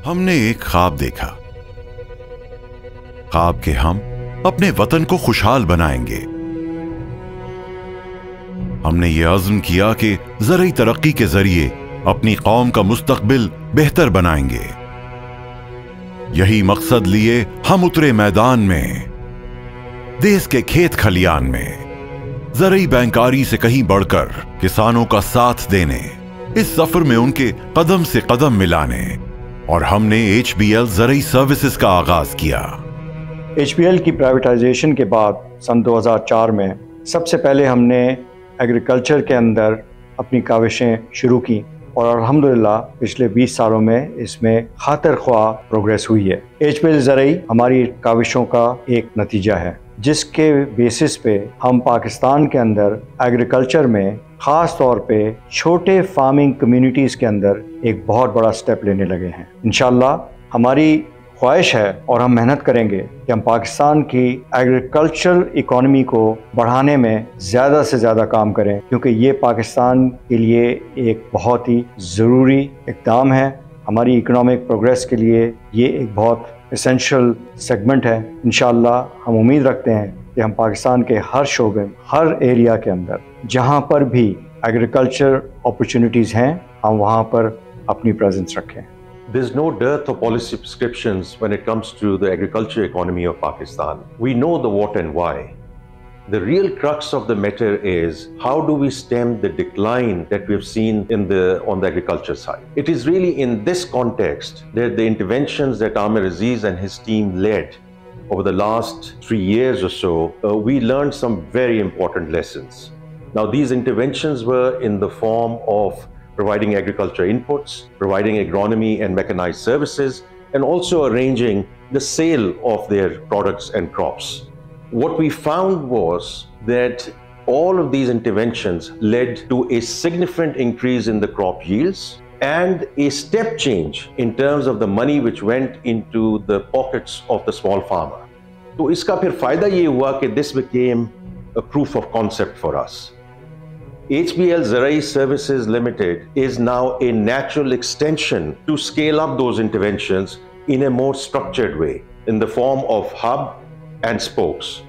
हमने एक ख्वाब देखा, ख्वाब के हम अपने वतन को खुशहाल बनाएंगे। हमने ये अज़्म किया कि ज़रूरी तरक्की के जरिए अपनी कौम का मुस्तकबिल बेहतर बनाएंगे। यही मकसद लिए हम उतरे मैदान में, देश के खेत खलियान में, ज़रूरी बैंकारी से कहीं बढ़कर किसानों का साथ देने, इस सफर में उनके कदम से कदम मिलाने। और हमने HBL ज़रूरी सर्विसेज का आगाज किया। HBL की प्राइवेटाइजेशन के बाद सन 2004 में सबसे पहले हमने एग्रीकल्चर के अंदर अपनी काविशें शुरू की और अल्हम्दुलिल्लाह पिछले 20 सालों में इसमें खातिर ख्वाह प्रोग्रेस हुई है। HBL ज़रूरी हमारी काविशों का एक नतीजा है, जिसके बेसिस पे हम पाकिस्तान के अंदर एग्रीकल्चर में ख़ास तौर पे छोटे फार्मिंग कम्युनिटीज़ के अंदर एक बहुत बड़ा स्टेप लेने लगे हैं। इंशाअल्लाह हमारी ख्वाहिश है और हम मेहनत करेंगे कि हम पाकिस्तान की एग्रीकल्चरल इकॉनमी को बढ़ाने में ज़्यादा से ज़्यादा काम करें, क्योंकि ये पाकिस्तान के लिए एक बहुत ही ज़रूरी इक़दाम है। हमारी इकोनॉमिक प्रोग्रेस के लिए ये एक बहुत एसेंशियल सेगमेंट है। इंशाअल्लाह हम उम्मीद रखते हैं कि हम पाकिस्तान के हर शोबे, हर एरिया के अंदर जहाँ पर भी एग्रीकल्चर अपॉर्चुनिटीज़ हैं, हम वहाँ पर अपनी प्रेजेंस रखें। There's no dearth of policy prescriptions when it comes to the agriculture economy of Pakistan. We know the what and why. The real crux of the matter is how do we stem the decline that we've seen on the agriculture side. It is really in this context that the interventions that Amir Aziz and his team led over the last 3 years or so, we learned some very important lessons. Now, these interventions were in the form of providing agriculture inputs, providing agronomy and mechanized services, and also arranging the sale of their products and crops. What we found was that all of these interventions led to a significant increase in the crop yields and a step change in terms of the money which went into the pockets of the small farmer. तो इसका फिर फायदा ये हुआ कि this became a proof of concept for us. HBL ज़रूरी Services Limited is now a natural extension to scale up those interventions in a more structured way in the form of hub and spokes.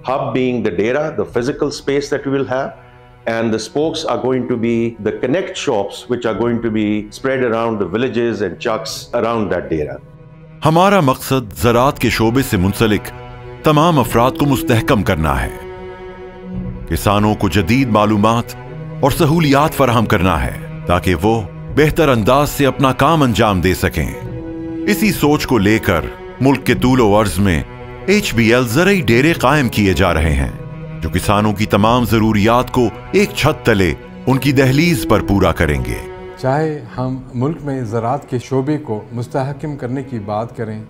Hub being the dera, the physical space that we will have, and the spokes are going to be the connect shops which are going to be spread around the villages and chucks around that dera. हमारा मकसद ज़राअत के शोबे से मुंसलिक तमाम अफराद को मुस्तहकम करना है, किसानों को जदीद मालूमात और सहूलियात फराहम करना है ताकि वो बेहतर अंदाज से अपना काम अंजाम दे सकें। इसी सोच को लेकर मुल्क के तूलो अर्ज में HBL ज़रूरी डेरे कायम किए जा रहे हैं, जो किसानों की तमाम ज़रूरियात को एक छत तले उनकी दहलीज पर पूरा करेंगे। चाहे हम मुल्क में ज़राअत के शोबे को मुस्तहकम करने की बात करें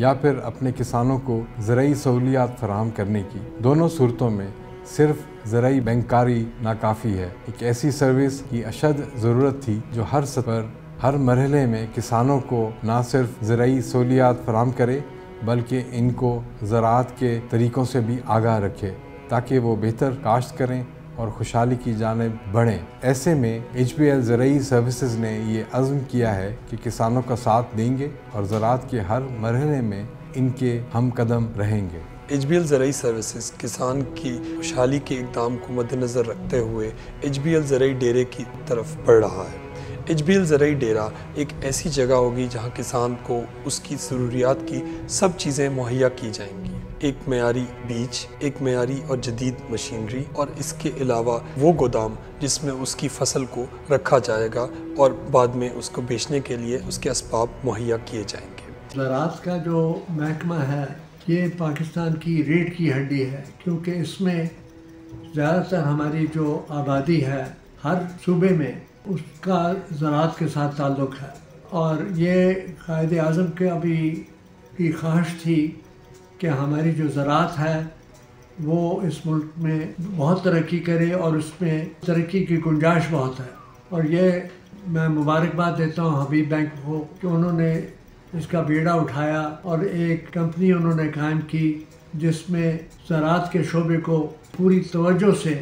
या फिर अपने किसानों को ज़रूरी सहूलियात फराहम करने की, दोनों सूरतों में सिर्फ ज़रूरी बैंकारी नाकाफ़ी है। एक ऐसी सर्विस की अशद ज़रूरत थी जो हर सतह पर, हर मरहले में किसानों को ना सिर्फ ज़रूरी सहूलियात फराहम करे बल्कि इनको ज़राअत के तरीक़ों से भी आगाह रखे ताकि वो बेहतर काश्त करें और खुशहाली की जानिब बढ़ें। ऐसे में HBL ज़रूरी सर्विसेज ने ये अज़्म किया है कि किसानों का साथ देंगे और ज़राअत के हर मरहले में इनके हम कदम रहेंगे। HBL ज़रूरी सर्विसेज किसान की खुशहाली के इक़दाम को मद्देनज़र रखते हुए HBL ज़रूरी डेरे की तरफ बढ़ रहा है। HBL ज़रूरी डेरा एक ऐसी जगह होगी जहां किसान को उसकी ज़रूरियात की सब चीज़ें मुहैया की जाएंगी। एक मेयारी बीज, एक मेयारी और जदीद मशीनरी और इसके अलावा वो गोदाम जिसमें उसकी फसल को रखा जाएगा और बाद में उसको बेचने के लिए उसके असबाब मुहैया किए जाएंगे। ज़राअत का जो महकमा है ये पाकिस्तान की रीढ़ की हड्डी है, क्योंकि इसमें ज़्यादातर हमारी जो आबादी है हर सूबे में उसका ज़राअत के साथ ताल्लुक़ है। और ये क़ायद आज़म के अभी की ख्वाहिश थी कि हमारी जो ज़राअत है वो इस मुल्क में बहुत तरक्की करे और उसमें तरक्की की गुंजाइश बहुत है। और ये मैं मुबारकबाद देता हूँ हबीब बैंक को कि उन्होंने इसका बीड़ा उठाया और एक कंपनी उन्होंने कायम की जिसमें ज़राअत के शोबे को पूरी तवज्जो से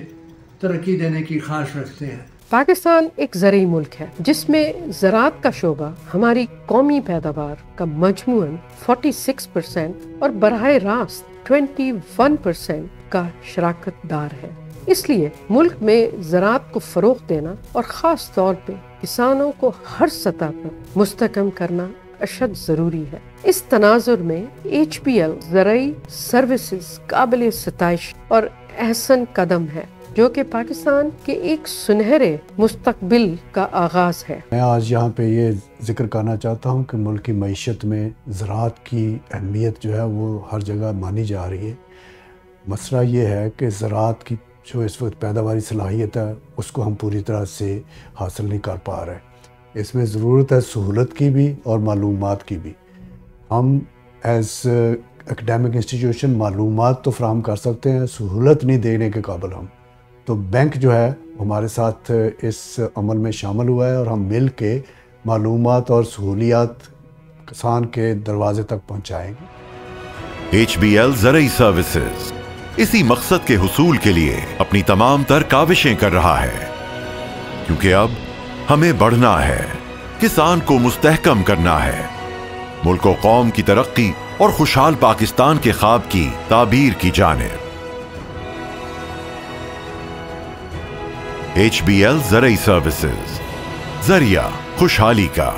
तरक्की देने की ख्वाहिश रखते हैं। پاکستان ایک زرعی ملک ہے جس میں زراعت کا شعبہ ہماری قومی پیداوار کا مجموعاً 46% اور براہ راست 21% کا شراکت دار ہے۔ اس لیے ملک میں زراعت کو فروغ دینا اور خاص طور پہ کسانوں کو ہر سطح پر مستحکم کرنا اشد ضروری ہے۔ اس تناظر میں HBL زرعی سروسز قابل ستائش اور احسن قدم ہے جو کہ پاکستان کے ایک سنہرے مستقبل کا آغاز ہے۔ میں آج یہاں پہ یہ ذکر کرنا چاہتا ہوں کہ ملک کی معیشت میں زراعت کی اہمیت جو ہے وہ ہر جگہ مانی جا رہی ہے۔ مسئلہ یہ ہے کہ زراعت کی جو اس وقت پیداواری صلاحیت ہے اس کو ہم پوری طرح سے حاصل نہیں کر پا رہے۔ اس میں ضرورت ہے سہولت کی بھی اور معلومات کی بھی۔ ہم ایز اکیڈیمک انسٹیٹیوشن معلومات تو فراہم کر سکتے ہیں، سہولت نہیں دینے کے قابل ہم۔ تو بینک جو ہے ہمارے ساتھ اس عمل میں شامل ہوا ہے اور ہم مل کے معلومات اور سہولیات کسان کے دروازے تک پہنچائیں گے۔ HBL زرعی سروسز اسی مقصد کے حصول کے لیے اپنی تمام تر کاوشیں کر رہا ہے، کیونکہ اب ہمیں بڑھنا ہے، کسان کو مستحکم کرنا ہے، ملک و قوم کی ترقی اور خوشحال پاکستان کے خواب کی تعبیر کی جانب۔ HBL زرعی سروسز، ذریعہ خوشحالی کا۔